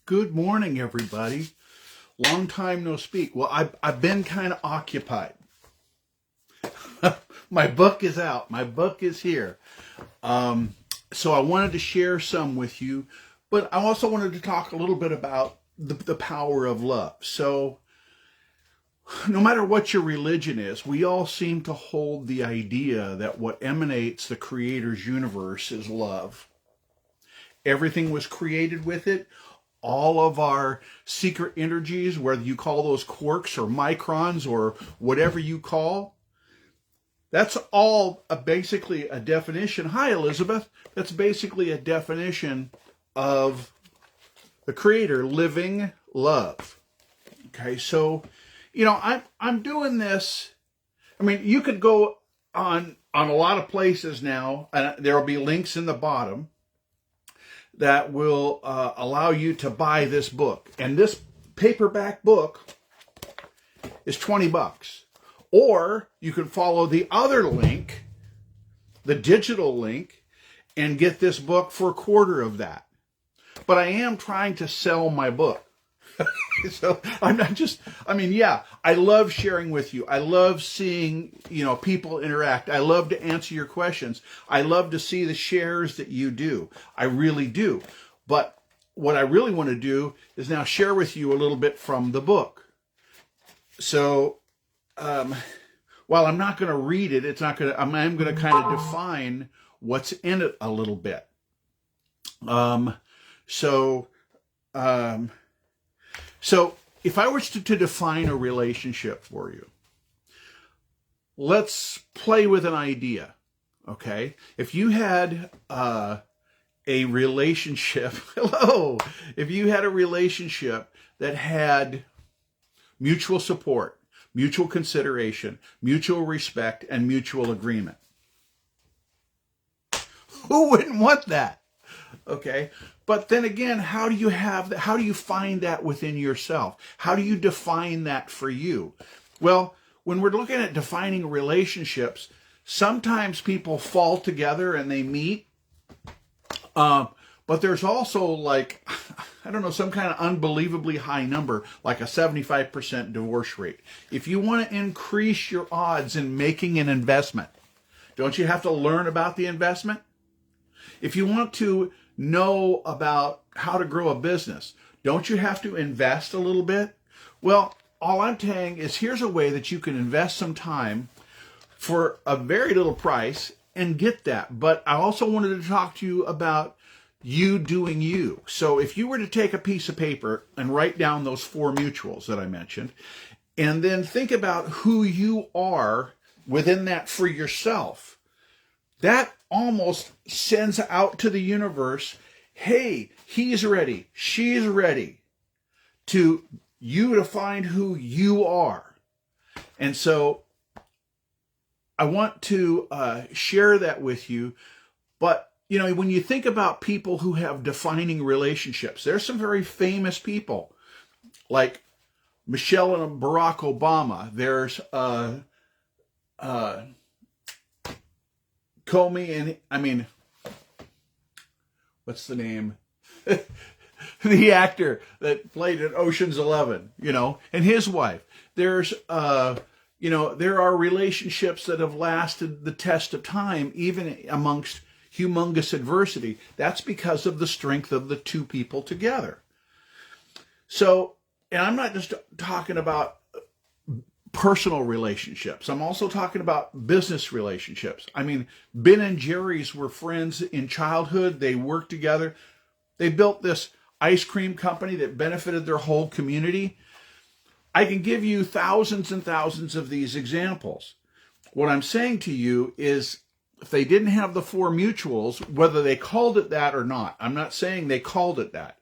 Good morning, everybody. Long time no speak. Well, I've been kind of occupied. My book is out. My book is here. So I wanted to share some with you, but I also wanted to talk a little bit about the power of love. So no matter what your religion is, we all seem to hold the idea that what emanates the Creator's universe is love. Everything was created with it. All of our secret energies, whether you call those quarks or microns or whatever you call, that's all basically a definition. Hi, Elizabeth. That's basically a definition of the Creator living love. Okay, so, I'm doing this. I mean, you could go on a lot of places now, and there will be links in the bottom that will allow you to buy this book. And this paperback book is $20. Or you can follow the other link, the digital link, and get this book for a quarter of that. But I am trying to sell my book. So I'm not just, I love sharing with you. I love seeing, people interact. I love to answer your questions. I love to see the shares that you do. I really do. But what I really want to do is now share with you a little bit from the book. So, while I'm not going to read it, I'm going to kind of define what's in it a little bit. So if I was to define a relationship for you, let's play with an idea, okay? If you had a relationship, if you had a relationship that had mutual support, mutual consideration, mutual respect, and mutual agreement, who wouldn't want that? Okay, but then again, how do you find that within yourself? How do you define that for you? Well, when we're looking at defining relationships, sometimes people fall together and they meet, but there's also some kind of unbelievably high number, like a 75% divorce rate. If you want to increase your odds in making an investment, don't you have to learn about the investment? If you want to know about how to grow a business, don't you have to invest a little bit? Well, all I'm saying is here's a way that you can invest some time for a very little price and get that. But I also wanted to talk to you about you doing you. So if you were to take a piece of paper and write down those 4 mutuals that I mentioned, and then think about who you are within that for yourself, that almost sends out to the universe, hey, he's ready, she's ready to find who you are. And so I want to share that with you. But, when you think about people who have defining relationships, there's some very famous people like Michelle and Barack Obama. There's Comey and, what's the name? The actor that played in Ocean's 11, and his wife. There's, there are relationships that have lasted the test of time, even amongst humongous adversity. That's because of the strength of the two people together. So, and I'm not just talking about personal relationships. I'm also talking about business relationships. Ben and Jerry's were friends in childhood. They worked together. They built this ice cream company that benefited their whole community. I can give you thousands and thousands of these examples. What I'm saying to you is, if they didn't have the 4 mutuals, whether they called it that or not, I'm not saying they called it that,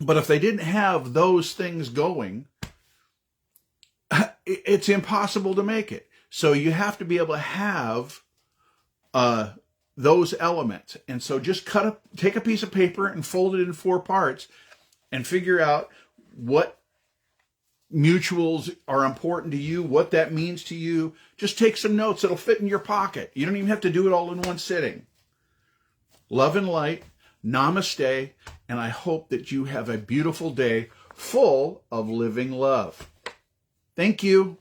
but if they didn't have those things going, it's impossible to make it. So you have to be able to have those elements. And so just take a piece of paper and fold it in 4 parts and figure out what mutuals are important to you, what that means to you. Just take some notes. It'll fit in your pocket. You don't even have to do it all in one sitting. Love and light, Namaste, and I hope that you have a beautiful day full of living love. Thank you.